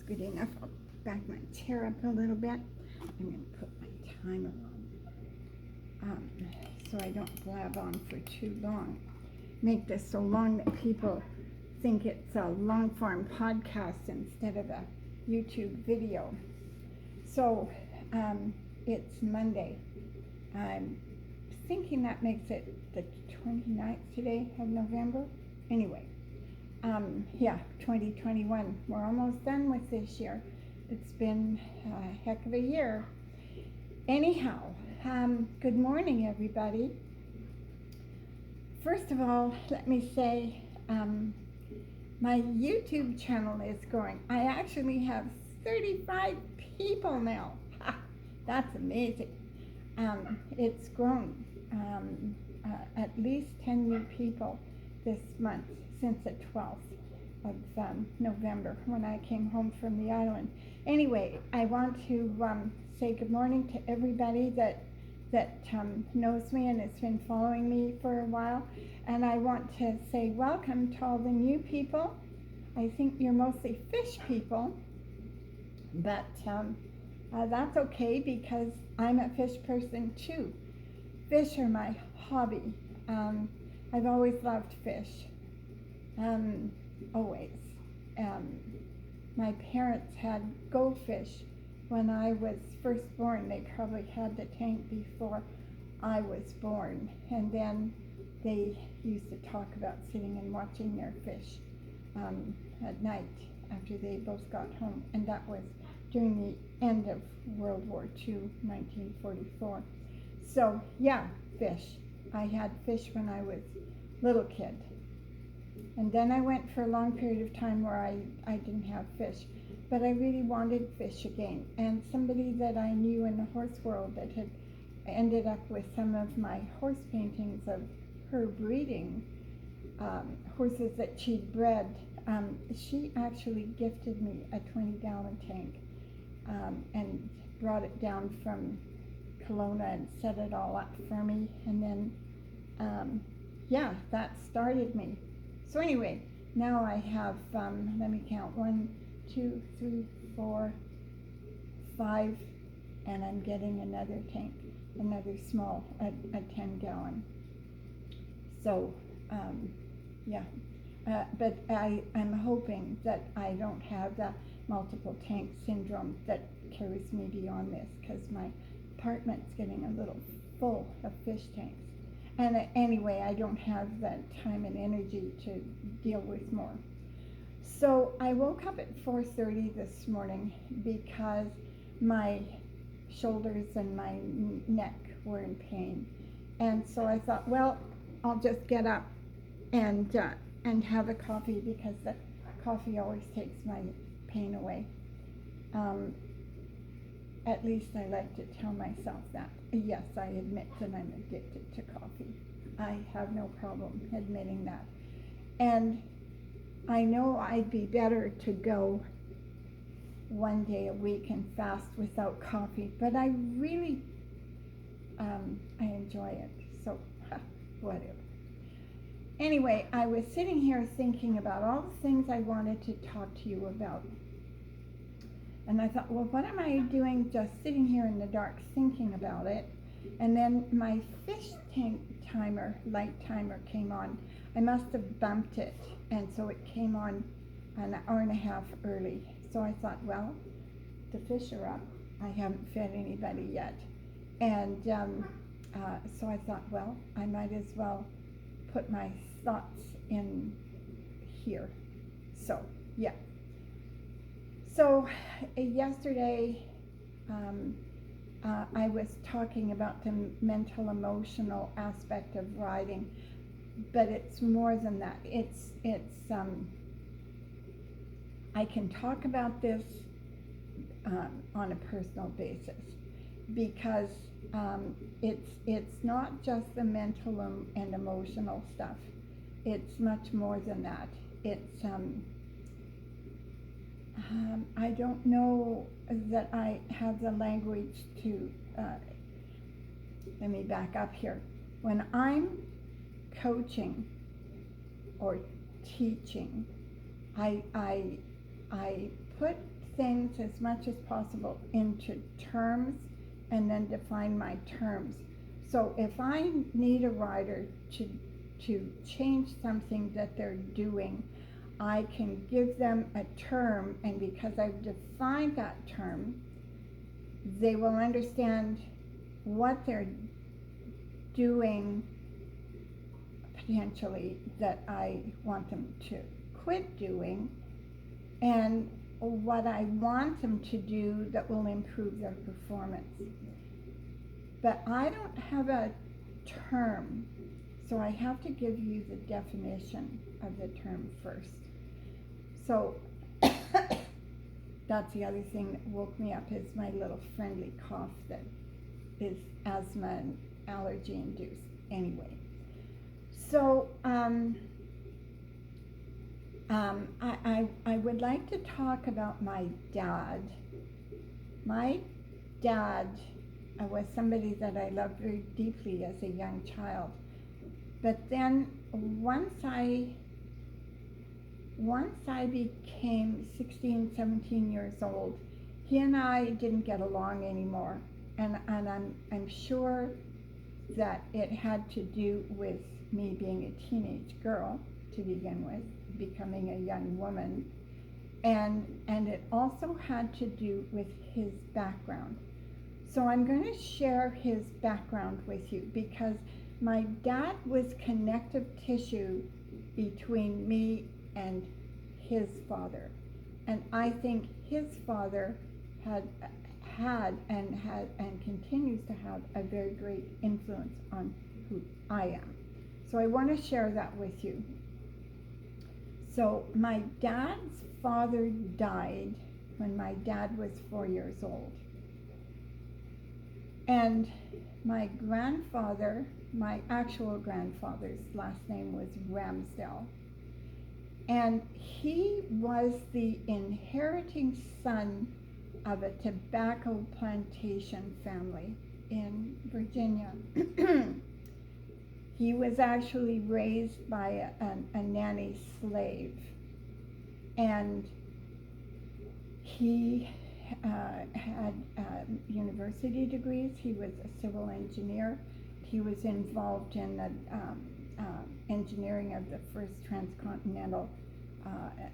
good enough. I'll back my chair up a little bit. I'm going to put my timer on so I don't blab on for too long. Make this so long that people think it's a long-form podcast instead of a YouTube video. So it's Monday. I'm thinking that makes it the 29th today of November. Anyway, 2021. We're almost done with this year. It's been a heck of a year. Anyhow, good morning, everybody. First of all, let me say my YouTube channel is growing. I actually have 35 people now. That's amazing. It's grown at least 10 new people this month since the 12th of November when I came home from the island. Anyway, I want to say good morning to everybody that knows me and has been following me for a while. And I want to say welcome to all the new people. I think you're mostly fish people, but that's okay because I'm a fish person too. Fish are my hobby. I've always loved fish. Always. My parents had goldfish when I was first born. They probably had the tank before I was born. And then they used to talk about sitting and watching their fish at night after they both got home. And that was during the end of World War II, 1944. So, yeah, fish. I had fish when I was a little kid. And then I went for a long period of time where I didn't have fish. But I really wanted fish again. And somebody that I knew in the horse world that had ended up with some of my horse paintings of her breeding horses that she'd bred, she actually gifted me a 20-gallon tank and brought it down from Kelowna and set it all up for me. And then, that started me. So anyway, now I have, let me count, 1, 2, 3, 4, 5, and I'm getting another tank, another small, a 10-gallon. So, but I'm hoping that I don't have the multiple tank syndrome that carries me beyond this, because my apartment's getting a little full of fish tanks. And anyway, I don't have the time and energy to deal with more. So I woke up at 4:30 this morning because my shoulders and my neck were in pain. And so I thought, well, I'll just get up and have a coffee because the coffee always takes my pain away. At least I like to tell myself that. Yes, I admit that I'm addicted to coffee. I have no problem admitting that. And I know I'd be better to go one day a week and fast without coffee, but I really, I enjoy it, so whatever. Anyway, I was sitting here thinking about all the things I wanted to talk to you about. And I thought, well, what am I doing just sitting here in the dark thinking about it? And then my fish tank timer, light timer came on. I must have bumped it, and so it came on an hour and a half early. So I thought, well, the fish are up. I haven't fed anybody yet. And so I thought, well, I might as well put my thoughts in here. So, yeah. So yesterday I was talking about the mental emotional aspect of riding, but it's more than that. It's I can talk about this on a personal basis because it's not just the mental and emotional stuff. It's much more than that. It's I don't know that I have the language to, let me back up here. When I'm coaching or teaching, I put things as much as possible into terms and then define my terms. So if I need a writer to change something that they're doing, I can give them a term, and because I've defined that term, they will understand what they're doing potentially that I want them to quit doing, and what I want them to do that will improve their performance. But I don't have a term, so I have to give you the definition of the term first. So that's the other thing that woke me up, is my little friendly cough that is asthma and allergy induced. Anyway, so I would like to talk about my dad. My dad was somebody that I loved very deeply as a young child. But then once I became 16, 17 years old, he and I didn't get along anymore. And I'm sure that it had to do with me being a teenage girl to begin with, becoming a young woman, and it also had to do with his background. So I'm going to share his background with you, because my dad was connective tissue between me and his father, and I think his father had and continues to have a very great influence on who I am. So I want to share that with you. So my dad's father died when my dad was 4 years old. And my grandfather, my actual grandfather's last name was Ramsdell. And he was the inheriting son of a tobacco plantation family in Virginia. He was actually raised by a nanny slave, and he had university degrees. He was a civil engineer. He was involved in the engineering of the first transcontinental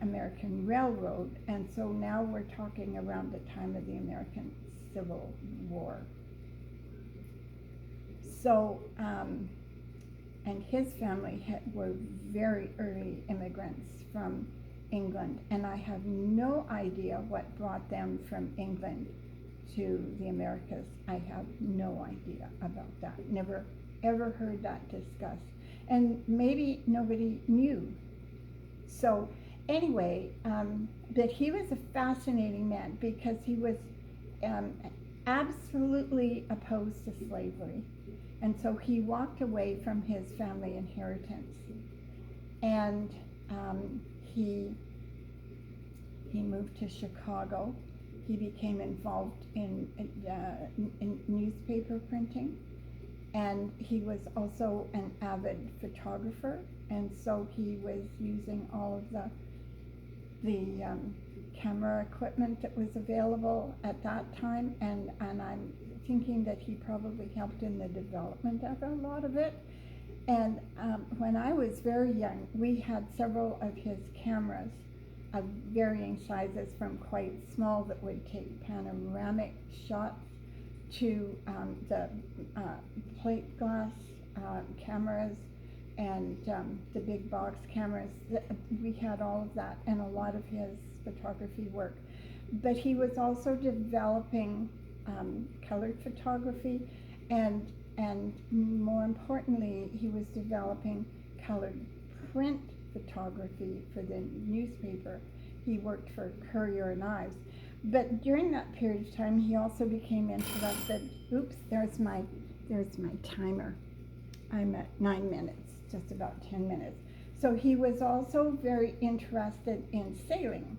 American Railroad, and so now we're talking around the time of the American Civil War. So, and his family were very early immigrants from England, and I have no idea what brought them from England to the Americas. I have no idea about that. Never ever heard that discussed, and maybe nobody knew. So anyway, but he was a fascinating man, because he was absolutely opposed to slavery, and so he walked away from his family inheritance, and he moved to Chicago. He became involved in newspaper printing, and he was also an avid photographer, and so he was using all of the camera equipment that was available at that time, and I'm thinking that he probably helped in the development of a lot of it. And when I was very young, we had several of his cameras of varying sizes, from quite small that would take panoramic shots to the plate glass cameras and the big box cameras. We had all of that and a lot of his photography work. But he was also developing colored photography, and more importantly, he was developing colored print photography for the newspaper. He worked for Courier and Ives. But during that period of time, he also became interested. Oops, there's my timer. I'm at 9 minutes, just about 10 minutes. So he was also very interested in sailing,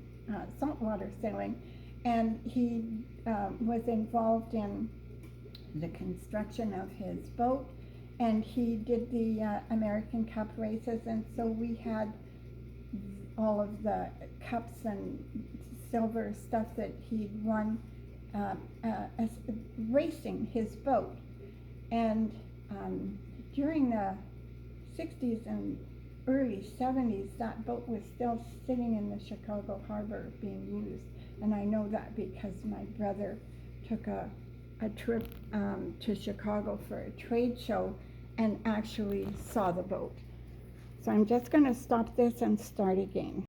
saltwater sailing, and he was involved in the construction of his boat, and he did the American Cup races, and so we had all of the cups and silver stuff that he'd won racing his boat. And during the 60s and early 70s, that boat was still sitting in the Chicago harbor being used. And I know that because my brother took a trip to Chicago for a trade show and actually saw the boat. So I'm just going to stop this and start again.